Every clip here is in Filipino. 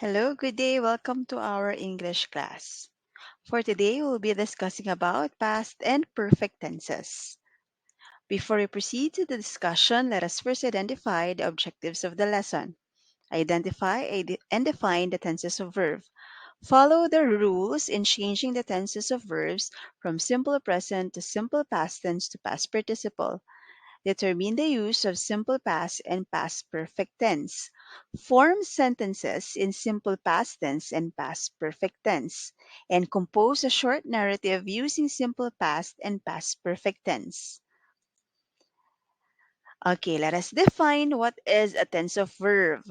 Hello, good day. Welcome to our English class. For today, we'll be discussing about past and perfect tenses. Before we proceed to the discussion, let us first identify the objectives of the lesson. Identify and define the tenses of verb. Follow the rules in changing the tenses of verbs from simple present to simple past tense to past participle. Determine the use of simple past and past perfect tense. Form sentences in simple past tense and past perfect tense. And compose a short narrative using simple past and past perfect tense. Okay, let us define what is a tense of verb.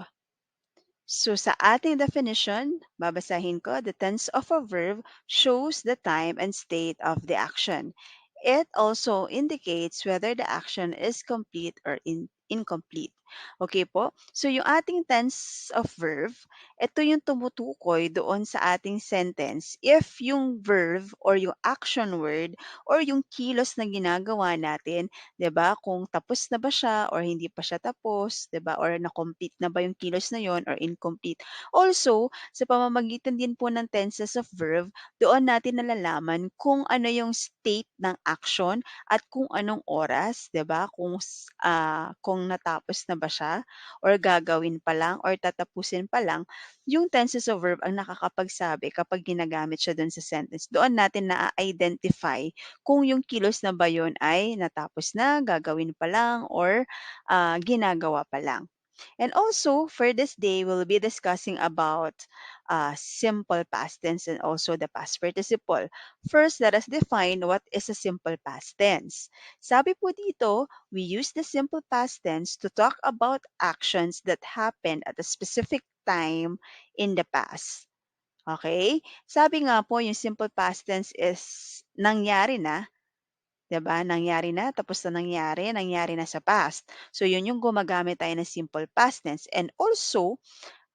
So sa ating definition, babasahin ko, the tense of a verb shows the time and state of the action. It also indicates whether the action is complete or incomplete. Okay po? So yung ating tense of verb, ito yung tumutukoy doon sa ating sentence if yung verb or yung action word or yung kilos na ginagawa natin, 'di ba? Kung tapos na ba siya or hindi pa siya tapos, 'di ba? Or na-complete na ba yung kilos na yon or incomplete. Also, sa pamamagitan din po ng tenses of verb, doon natin nalalaman kung ano yung state ng action at kung anong oras, 'di ba? Kung natapos na ba siya or gagawin pa lang or tatapusin pa lang, yung tenses of verb ang nakakapagsabi kapag ginagamit siya doon sa sentence. Doon natin na-identify kung yung kilos na ba yun ay natapos na, gagawin pa lang, or ginagawa pa lang. And also, for this day, we'll be discussing about simple past tense and also the past participle. First, let us define what is a simple past tense. Sabi po dito, we use the simple past tense to talk about actions that happened at a specific time in the past. Okay? Sabi nga po, yung simple past tense is nangyari na, 'di ba? Nangyari na, tapos na nangyari na sa past. So, yun yung gumagamit tayo ng simple past tense. And also,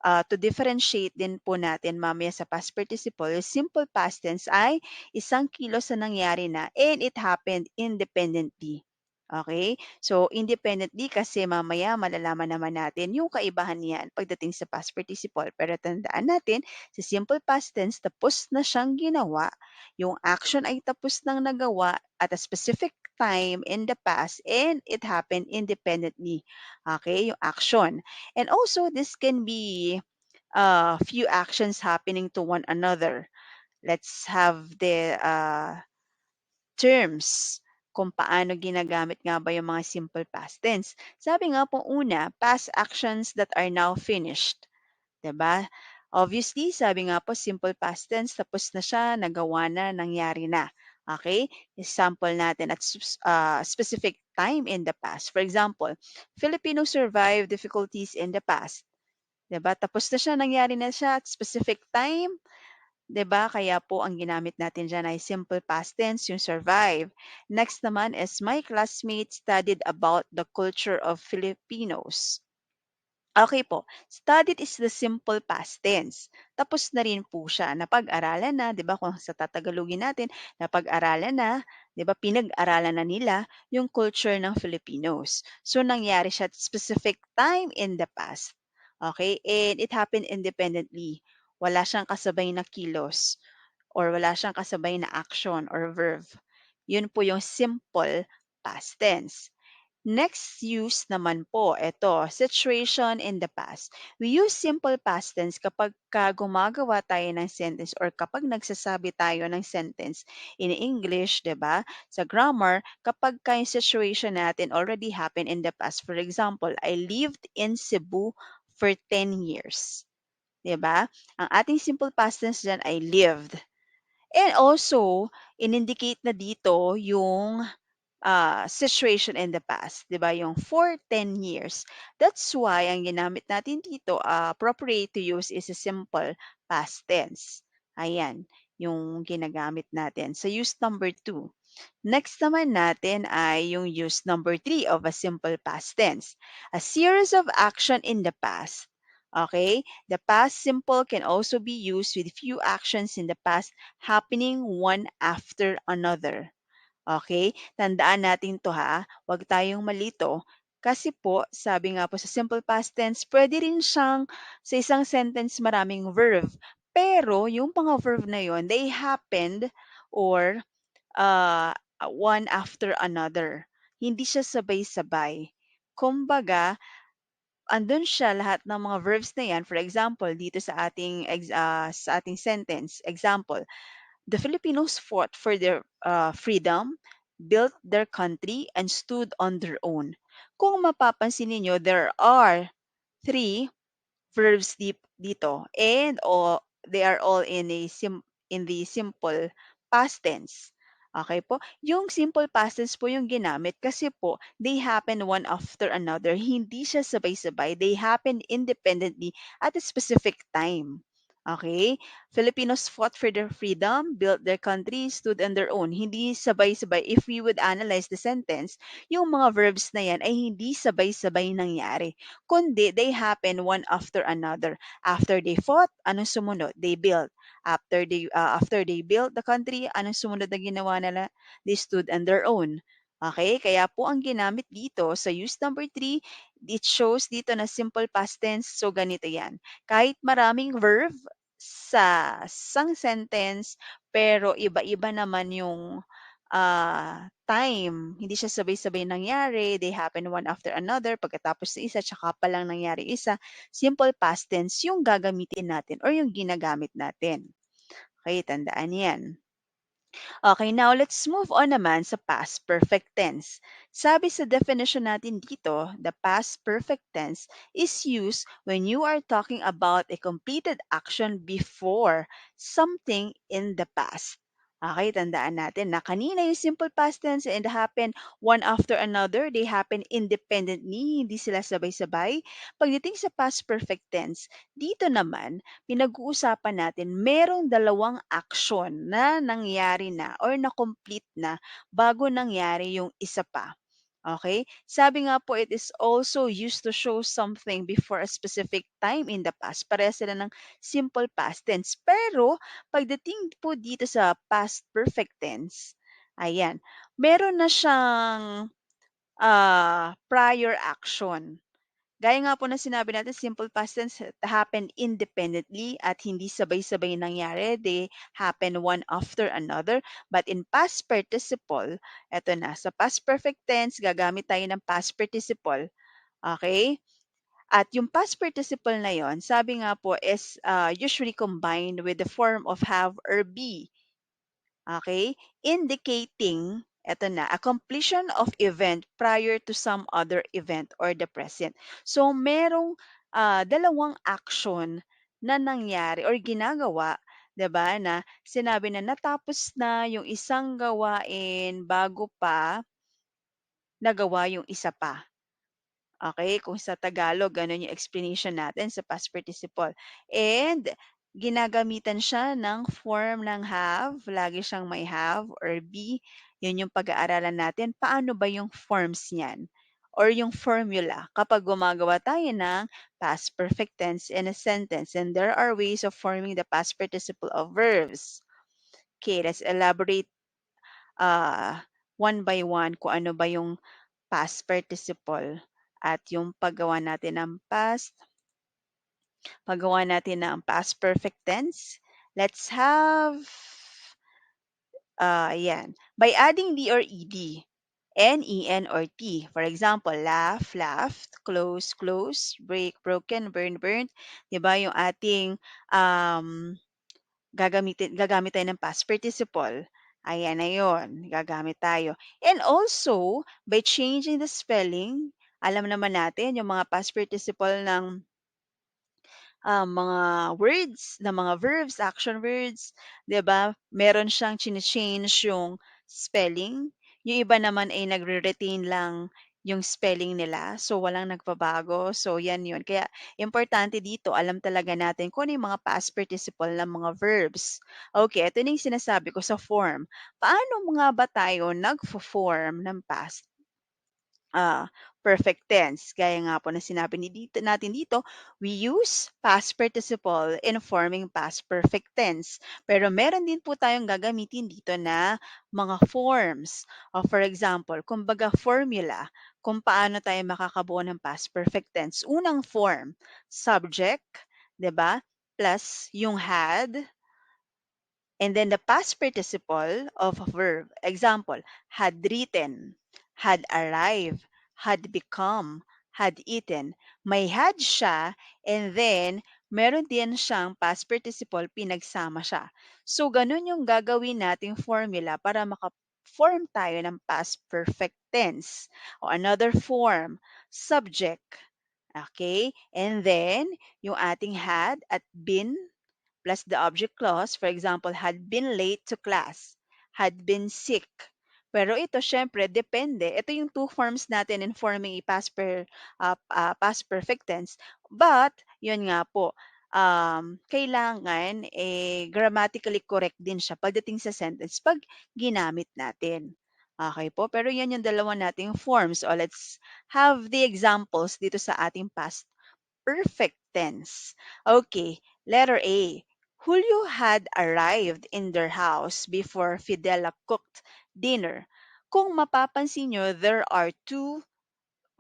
to differentiate din po natin mamaya sa past participle, yung simple past tense ay isang kilos na nangyari na and it happened independently. Okay? So, independently kasi mamaya malalaman naman natin yung kaibahan niyan pagdating sa past participle. Pero tandaan natin, sa simple past tense, tapos na siyang ginawa. Yung action ay tapos nang nagawa at a specific time in the past and it happened independently. Okay? Yung action. And also, this can be few actions happening to one another. Let's have the terms kung paano ginagamit nga ba yung mga simple past tense. Sabi nga po una, past actions that are now finished. 'Di ba? Obviously, sabi nga po, simple past tense, tapos na siya, nagawa na, nangyari na. Okay? Example natin at specific time in the past. For example, Filipinos survived difficulties in the past. 'Di ba? Tapos na siya, nangyari na siya at specific time, 'di ba? Kaya po ang ginamit natin diyan ay simple past tense, yung survive. Next naman is my classmate studied about the culture of Filipinos. Okay po, studied is the simple past tense. Tapos na rin po siya, napag-aralan na, 'di ba? Kung sa Tatagalogin natin, napag-aralan na, 'di ba? Pinag-aralan na nila yung culture ng Filipinos. So nangyari siya at specific time in the past. Okay? And it happened independently. Wala siyang kasabay na kilos or wala siyang kasabay na action or verb. Yun po yung simple past tense. Next use naman po, ito, situation in the past. We use simple past tense kapag gumagawa tayo ng sentence or kapag nagsasabi tayo ng sentence in English, 'di ba? Sa grammar, kapag yung situation natin already happened in the past. For example, I lived in Cebu for 10 years. 'Di ba? Ang ating simple past tense diyan ay lived. And also, in-indicate na dito yung situation in the past, 'di ba? Yung for 10 years. That's why ang ginamit natin dito, appropriate to use is a simple past tense. Ayan, yung ginagamit natin. So use number 2. Next naman natin ay yung use number 3 of a simple past tense. A series of action in the past. Okay? The past simple can also be used with few actions in the past happening one after another. Okay? Tandaan natin 'to ha, huwag tayong malito. Kasi po, sabi nga po sa simple past tense, pwede rin siyang sa isang sentence maraming verb. Pero yung mga verb na yon, they happened or one after another. Hindi siya sabay-sabay. Kumbaga, andun siya lahat ng mga verbs na yan. For example, dito sa ating sentence, example, the Filipinos fought for their freedom, built their country, and stood on their own. Kung mapapansin niyo, there are three verbs dito and all they are all in the simple past tense. Okay po? Yung simple past tense po yung ginamit kasi po they happen one after another. Hindi siya sabay-sabay. They happen independently at a specific time. Okay? Filipinos fought for their freedom, built their country, stood on their own. Hindi sabay-sabay. If we would analyze the sentence, yung mga verbs na yan ay hindi sabay-sabay nangyari kundi they happen one after another. After they fought, anong sumunod? They built. After they built the country, anong sumunod na ginawa nila? They stood on their own. Okay? Kaya po ang ginamit dito sa use number 3, it shows dito na simple past tense. So ganito yan. Kahit maraming verb sa isang sentence, pero iba-iba naman yung time. Hindi siya sabay-sabay nangyari. They happen one after another. Pagkatapos ng isa, tsaka pa lang nangyari isa. Simple past tense yung gagamitin natin or yung ginagamit natin. Okay, tandaan yan. Okay, now let's move on naman sa past perfect tense. Sabi sa definition natin dito, the past perfect tense is used when you are talking about a completed action before something in the past. Okay, tandaan natin na kanina yung simple past tense and happen one after another. They happen independently, hindi sila sabay-sabay. Pagdating sa past perfect tense, dito naman, pinag-uusapan natin merong dalawang action na nangyari na or na-complete na bago nangyari yung isa pa. Okay? Sabi nga po, it is also used to show something before a specific time in the past. Pareha sila ng simple past tense. Pero, pagdating po dito sa past perfect tense, ayan, meron na siyang prior action. Gaya nga po ng sinabi natin, simple past tense happen independently at hindi sabay-sabay nangyari. They happen one after another. But in past participle, eto na, sa past perfect tense, gagamit tayo ng past participle. Okay? At yung past participle na yon, sabi nga po, is usually combined with the form of have or be. Okay? Indicating, eto na, a completion of event prior to some other event or the present. So, merong dalawang action na nangyari or ginagawa, 'di ba, na sinabi na natapos na yung isang gawain bago pa nagawa yung isa pa. Okay, kung sa Tagalog gano'n yung explanation natin sa past participle. And ginagamitan siya ng form ng have, lagi siyang may have or be. 'Yun yung pag-aaralan natin, paano ba yung forms niyan or yung formula kapag gumagawa tayo ng past perfect tense in a sentence. And there are ways of forming the past participle of verbs. Okay, let's elaborate uh, one by one kung ano ba yung past participle at yung paggawa natin ng past perfect tense. Let's have, yan, by adding D or ED, N, EN, or T. For example, laugh, laughed, close, close, break, broken, burn, burnt. Diba yung ating gagamit tayo ng past participle. Ayan na yun, gagamit tayo. And also, by changing the spelling, alam naman natin yung mga past participle ng mga words, na mga verbs, action words, 'di ba? Meron siyang chine-change yung spelling. Yung iba naman ay nagre-retain lang yung spelling nila. So, walang nagbabago. So, yan yun. Kaya, importante dito, alam talaga natin kung ano yung mga past participle ng mga verbs. Okay, ito na yung sinasabi ko sa form. Paano nga ba tayo nagfo-form ng past perfect tense. Gaya nga po na sinabi natin dito, we use past participle in forming past perfect tense. Pero meron din po tayong gagamitin dito na mga forms. For example, kumbaga formula, kung paano tayo makakabuo ng past perfect tense. Unang form, subject, 'di ba? Plus yung had, and then the past participle of a verb. Example, had written, had arrived, had become, had eaten. May had siya, and then meron din siyang past participle, pinagsama siya. So, ganun yung gagawin nating formula para maka-form tayo ng past perfect tense. O another form, subject. Okay? And then, yung ating had at been plus the object clause, for example, had been late to class, had been sick. Pero ito, syempre, depende. Ito yung two forms natin in forming a past perfect tense. But, yun nga po, kailangan grammatically correct din siya pagdating sa sentence pag ginamit natin. Okay po? Pero yan yung dalawa nating forms. So, let's have the examples dito sa ating past perfect tense. Okay, letter A. Julio had arrived in their house before Fidela cooked dinner. Kung mapapansin nyo, there are two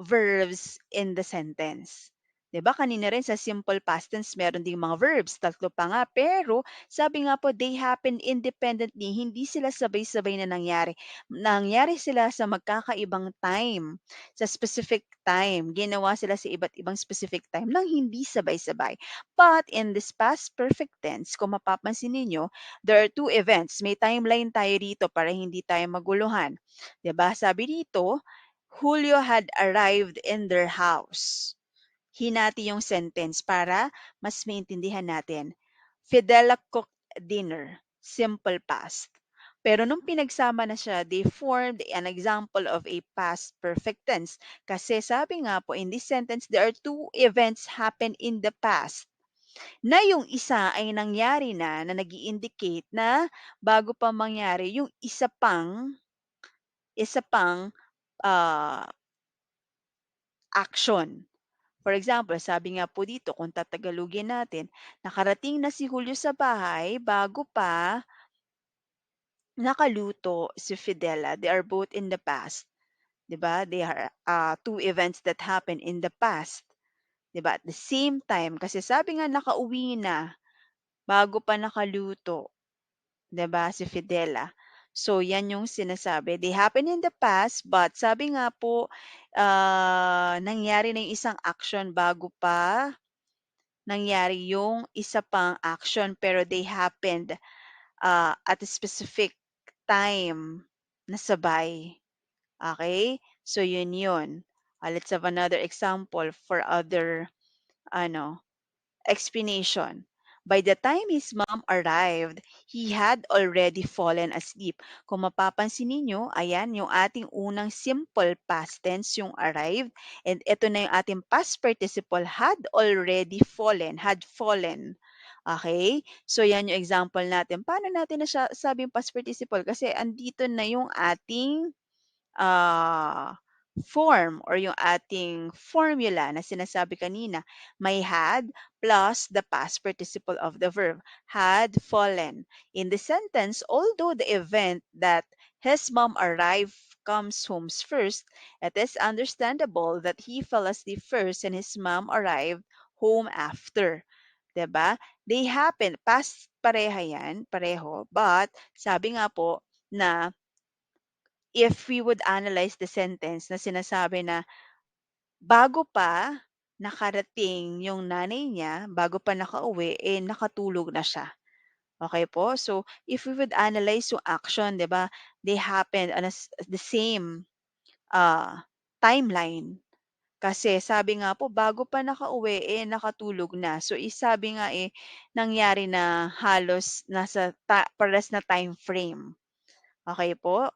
verbs in the sentence. 'Di ba kanina rin sa simple past tense meron ding mga verbs, tatlo pa nga, pero sabi nga po they happen independently, hindi sila sabay-sabay na nangyari. Nangyari sila sa magkakaibang time, sa specific time. Ginawa sila sa iba't ibang specific time nang hindi sabay-sabay. But in this past perfect tense, kung mapapansin ninyo, there are two events. May timeline tayo dito para hindi tayo maguluhan. 'Di ba? Sabi dito, Julio had arrived in their house. Hinati yung sentence para mas maintindihan natin. Fidela cooked dinner. Simple past. Pero nung pinagsama na siya, they formed an example of a past perfect tense. Kasi sabi nga po, in this sentence, there are two events happen in the past na yung isa ay nangyari na nag indicate na bago pa mangyari yung isa pang ah, action. For example, sabi nga po dito, kung tatagalugin natin, nakarating na si Julio sa bahay bago pa nakaluto si Fidela. They are both in the past. 'Di ba? They are two events that happen in the past. 'Di ba? At the same time, kasi sabi nga nakauwi na bago pa nakaluto. 'Di ba, si Fidela. So, 'yan yung sinasabi. They happen in the past, but sabi nga po, nangyari na yung isang action bago pa nangyari yung isa pang action, pero they happened at a specific time na sabay. Okay? So, yun yun. Let's have another example for other ano, explanation. By the time his mom arrived, he had already fallen asleep. Kung mapapansin ninyo, ayan, yung ating unang simple past tense, yung arrived. And ito na yung ating past participle, had already fallen, had fallen. Okay? So, yan yung example natin. Paano natin sabing past participle? Kasi andito na yung ating ah, form or yung ating formula na sinasabi kanina, may had plus the past participle of the verb, had fallen. In the sentence, although the event that his mom arrived comes home first, it is understandable that he fell asleep first and his mom arrived home after. 'Di ba? They happen, past pareha yan, pareho, but sabi nga po na if we would analyze the sentence na sinasabi na bago pa nakarating yung nanay niya, bago pa nakauwi, nakatulog na siya. Okay po? So, if we would analyze yung action, 'di ba? They happened on the same timeline. Kasi sabi nga po, bago pa nakauwi, nakatulog na. So, sabi nga nangyari na halos nasa pares na time frame. Okay po?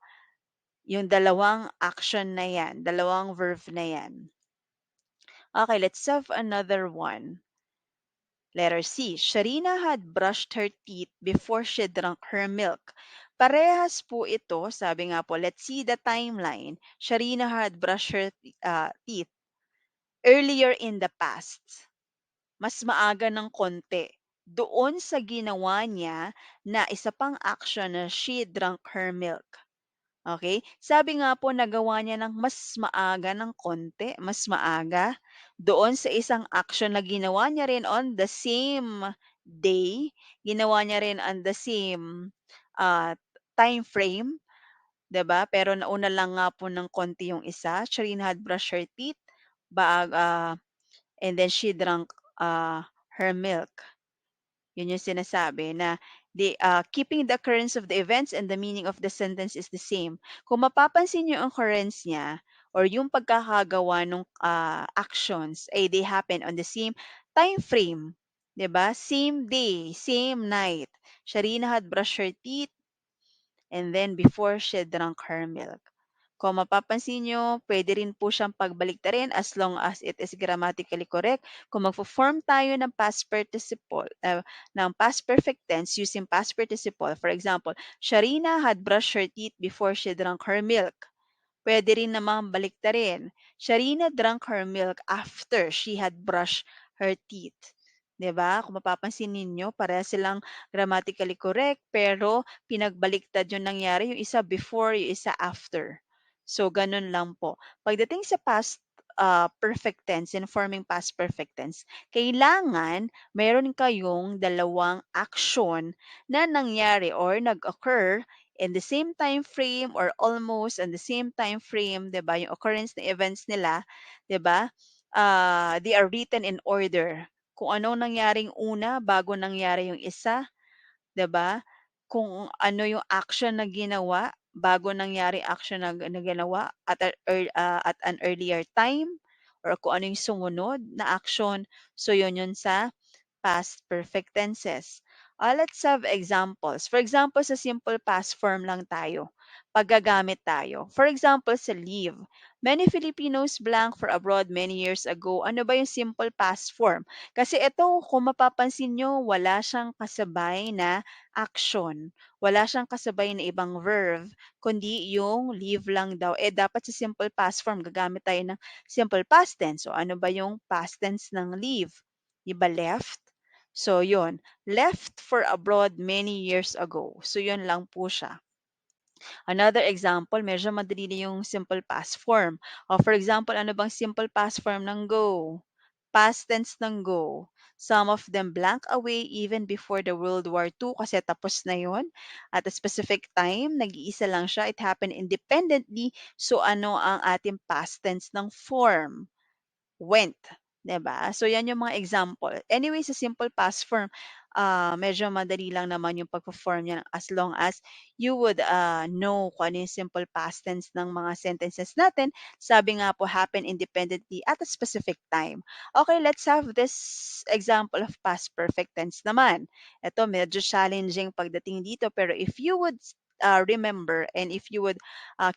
Yung dalawang action na yan, dalawang verb na yan. Okay, let's have another one. Letter C. Sharina had brushed her teeth before she drank her milk. Parehas po ito, sabi nga po, let's see the timeline. Sharina had brushed her teeth earlier in the past. Mas maaga ng konti. Doon sa ginawa niya na isa pang action na she drank her milk. Okay? Sabi nga po nagawa niya ng mas maaga ng konti, mas maaga, doon sa isang action na ginawa niya rin on the same day, ginawa niya rin on the same ah, time frame, 'di ba? Pero nauna lang nga po ng konti yung isa. Shireen had brushed her teeth, and then she drank her milk. Yun yung sinasabi na keeping the occurrence of the events and the meaning of the sentence is the same. Kung mapapansin niyo yung occurrence niya or yung pagkakagawa ng actions, they happen on the same time frame. 'Di ba? Same day, same night. Sharina had brushed her teeth and then before she drank her milk. Kung mapapansin nyo, pwede rin po siyang pagbaliktarin as long as it is grammatically correct. Kung magfo-form tayo ng past participle, ng past perfect tense using past participle, for example, Sharina had brushed her teeth before she drank her milk. Pwede rin namang baliktarin. Sharina drank her milk after she had brushed her teeth. 'Di ba? Kung mapapansin ninyo, pareha silang grammatically correct, pero pinagbaliktad yung nangyari, yung isa before, yung isa after. So, ganun lang po. Pagdating sa past perfect tense, informing past perfect tense, kailangan meron kayong dalawang action na nangyari or nag-occur in the same time frame or almost in the same time frame, 'di ba? Yung occurrence ng events nila, 'di ba? They are written in order. Kung ano nangyaring una bago nangyari yung isa, 'di ba? Kung ano yung action na ginawa bago nangyari action na ginawa at an earlier time or kung ano yung sumunod na action. So yun sa past perfect tenses. Let's have examples. For example, sa simple past form lang tayo. Paggagamit tayo. For example, sa leave. Many Filipinos blank for abroad many years ago. Ano ba yung simple past form? Kasi ito, kung mapapansin nyo, wala siyang kasabay na action. Wala siyang kasabay na ibang verb, kundi yung leave lang daw. Dapat sa simple past form, gagamit tayo ng simple past tense. So, ano ba yung past tense ng leave? Iba left? So, yun. Left for abroad many years ago. So, yun lang po siya. Another example, medyo madali na yung simple past form. For example, ano bang simple past form ng go? Past tense ng go. Some of them blank away even before the World War II kasi tapos na yon. At a specific time, nag-iisa lang siya. It happened independently. So, ano ang ating past tense ng form? Went, 'di ba? So yan yung mga example. Anyway, sa simple past form, medyo madali lang naman yung pagpo-form niya as long as you would know kung ano yung simple past tense ng mga sentences natin. Sabi nga po, happen independently at a specific time. Okay, let's have this example of past perfect tense naman. Ito, medyo challenging pagdating dito, pero if you would remember and if you would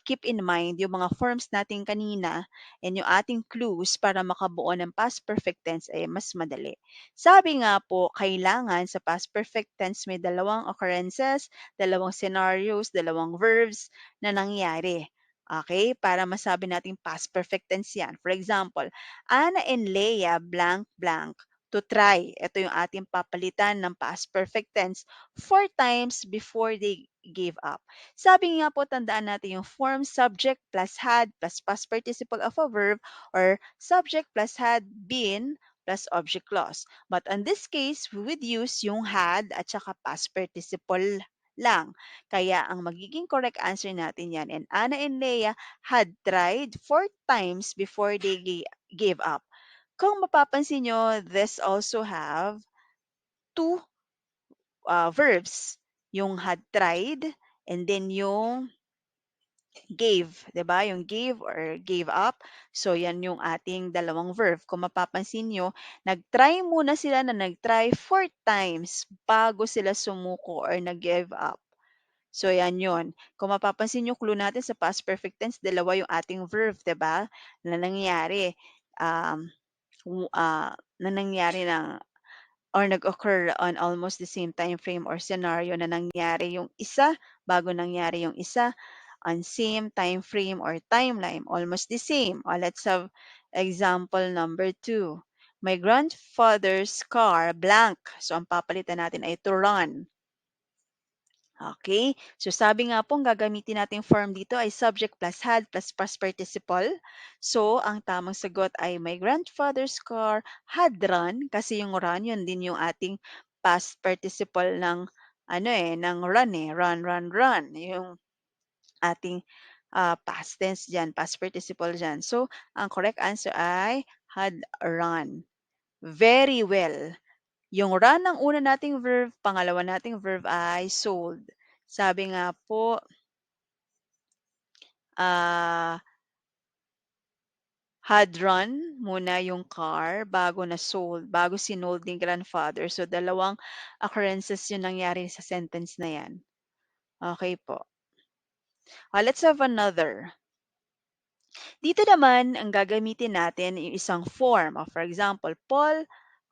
keep in mind yung mga forms natin kanina, and yung ating clues para makabuo ng past perfect tense ay mas madali. Sabi nga po, kailangan sa past perfect tense may dalawang occurrences, dalawang scenarios, dalawang verbs na nangyari. Okay? Para masabi natin past perfect tense yan. For example, Anna and Leia blank blank to try. Ito yung ating papalitan ng past perfect tense 4 times before they gave up. Sabi nga po, tandaan natin yung form subject plus had plus past participle of a verb or subject plus had been plus object clause. But in this case, we would use yung had at saka past participle lang. Kaya ang magiging correct answer natin yan. And Anna and Leia had tried 4 times before they gave up. Kung mapapansin nyo, this also have two verbs. Yung had tried and then yung gave, 'di ba? Yung gave or gave up. So yan yung ating dalawang verb. Kung mapapansin nyo, nag-try muna sila na nag-try 4 times bago sila sumuko or nag-give up. So yan yun. Kung mapapansin nyo, clue natin sa past perfect tense, dalawa yung ating verb, 'di ba? Na nangyari. Na nangyari ng or nag-occur on almost the same time frame or scenario na nangyari yung isa bago nangyari yung isa on same time frame or timeline, almost the same. Let's have example number two. My grandfather's car, blank. So, ang papalitan natin ay to run. Okay? So, sabi nga po, ang gagamitin nating form dito ay subject plus had plus past participle. So, ang tamang sagot ay my grandfather's car had run kasi yung run, yun din yung ating past participle ng ng run Run, run, run. Yung ating past tense dyan, past participle dyan. So, ang correct answer ay had run. Very well. Yung run ang una nating verb, pangalawa nating verb ay sold. Sabi nga po, ah, had run muna yung car bago na sold, bago sinold ni grandfather. So, dalawang occurrences yung nangyari sa sentence na yan. Okay po. Let's have another. Dito naman, ang gagamitin natin yung isang form. For example,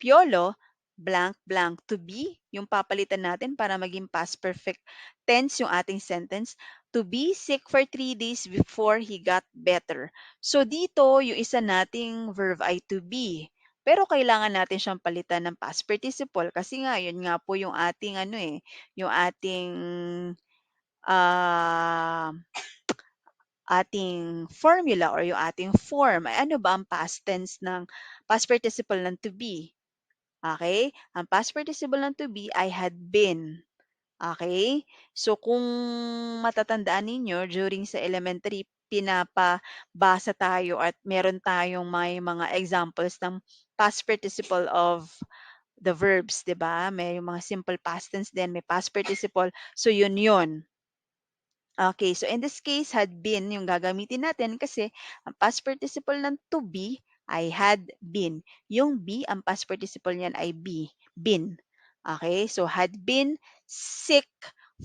Piolo, blank, blank, to be. Yung papalitan natin para maging past perfect tense yung ating sentence. To be sick for 3 days before he got better. So dito, yung isa nating verb ay to be. Pero kailangan natin siyang palitan ng past participle kasi nga, yun nga po yung ating yung ah ating formula or yung ating form ay ano ba ang past tense ng past participle ng to be? Okay? Ang past participle ng to be ay had been. Okay? So kung matatandaan ninyo during sa elementary pinapabasa tayo at meron tayong may mga examples ng past participle of the verbs, 'di ba? May mga simple past tense din, may past participle. So yun yun. Okay, so in this case, had been yung gagamitin natin kasi ang past participle ng to be ay had been. Yung be, ang past participle niyan ay been. Okay, so had been sick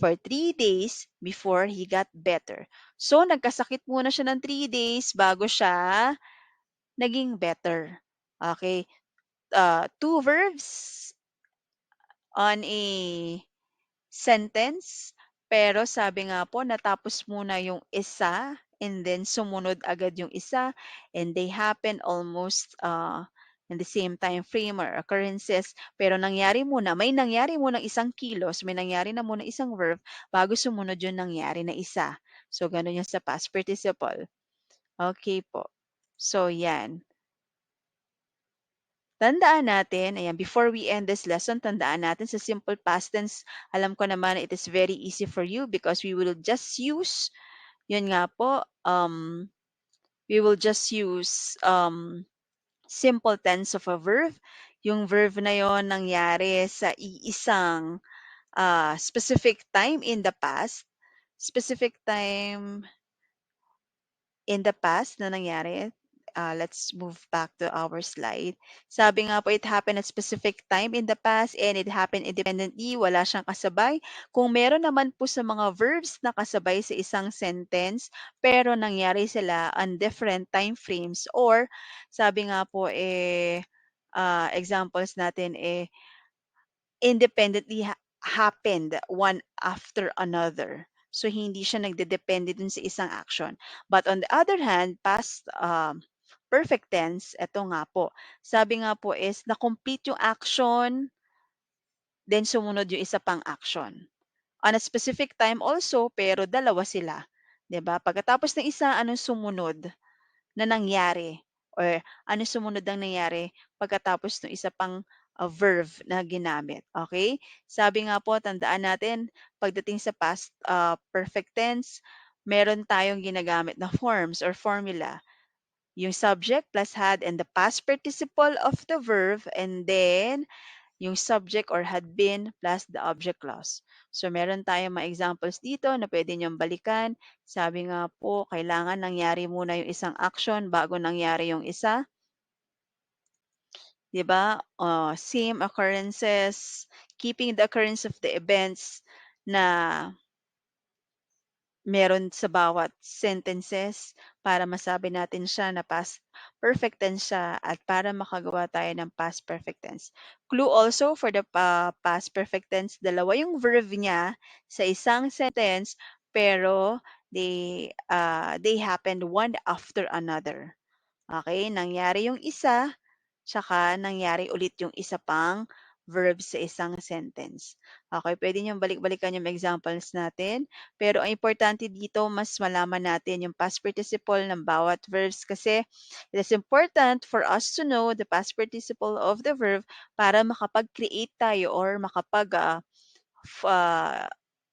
for 3 days before he got better. So, nagkasakit muna siya ng 3 days bago siya naging better. Okay, two verbs on a sentence, pero sabi nga po natapos muna yung isa and then sumunod agad yung isa and they happen almost in the same time frame or occurrences. Pero may nangyari muna isang kilos, may nangyari na muna isang verb bago sumunod yung nangyari na isa. So, ganun yung sa past participle. Okay po. So, yan. Tandaan natin, ayan, before we end this lesson, tandaan natin sa simple past tense, alam ko naman it is very easy for you because we will just use, yun nga po, we will just use simple tense of a verb. Yung verb na yon nangyari sa iisang specific time in the past, specific time in the past na nangyari. Let's move back to our slide. Sabi nga po, it happened at specific time in the past and it happened independently. Wala siyang kasabay. Kung meron naman po sa mga verbs na kasabay sa isang sentence, pero nangyari sila on different time frames or sabi nga po, examples natin, independently happened one after another. So, hindi siya nagdedepende dun sa isang action. But on the other hand, past perfect tense, eto nga po. Sabi nga po is, na-complete yung action, then sumunod yung isa pang action. On a specific time also, pero dalawa sila. 'Di ba? Pagkatapos ng isa, anong sumunod na nangyari? Or ano sumunod ang nangyari pagkatapos ng isa pang verb na ginamit. Okay? Sabi nga po, tandaan natin, pagdating sa past perfect tense, meron tayong ginagamit na forms or formula. Yung subject plus had and the past participle of the verb and then yung subject or had been plus the object clause. So, meron tayong mga examples dito na pwede niyong balikan. Sabi nga po, kailangan nangyari muna yung isang action bago nangyari yung isa. 'Di ba? Same occurrences, keeping the occurrence of the events na meron sa bawat sentences para masabi natin siya na past perfect tense siya at para makagawa tayo ng past perfect tense. Clue also for the past perfect tense, dalawa yung verb niya sa isang sentence pero they happened one after another. Okay, nangyari yung isa, tsaka nangyari ulit yung isa pang verb sa isang sentence. Okay, pwede niyong balik-balikan yung examples natin. Pero ang importante dito, mas malaman natin yung past participle ng bawat verbs kasi it is important for us to know the past participle of the verb para makapag-create tayo or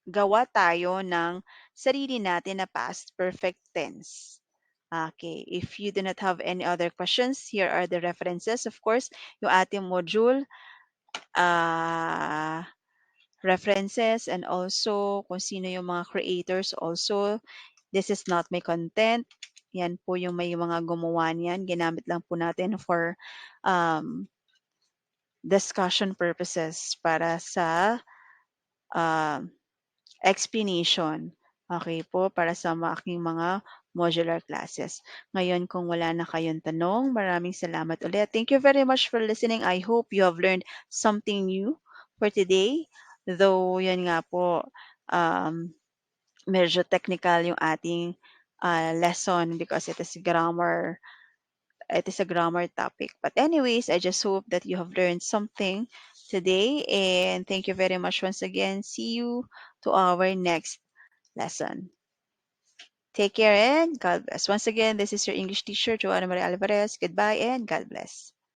gawa tayo ng sarili natin na past perfect tense. Okay, if you do not have any other questions, here are the references. Of course, yung ating module, ah, references, and also kung sino yung mga creators also. This is not my content. Yan po yung may mga gumawa niyan. Ginamit lang po natin for um, discussion purposes para sa um, explanation. Okay po, para sa aking mga modular classes. Ngayon, kung wala na kayong tanong, maraming salamat ulit. Thank you very much for listening. I hope you have learned something new for today. Though, yan nga po, medyo technical yung ating lesson because it is a grammar topic. But anyways, I just hope that you have learned something today. And thank you very much once again. See you to our next lesson. Take care and God bless. Once again, this is your English teacher, Jmarie Alvarez. Goodbye and God bless.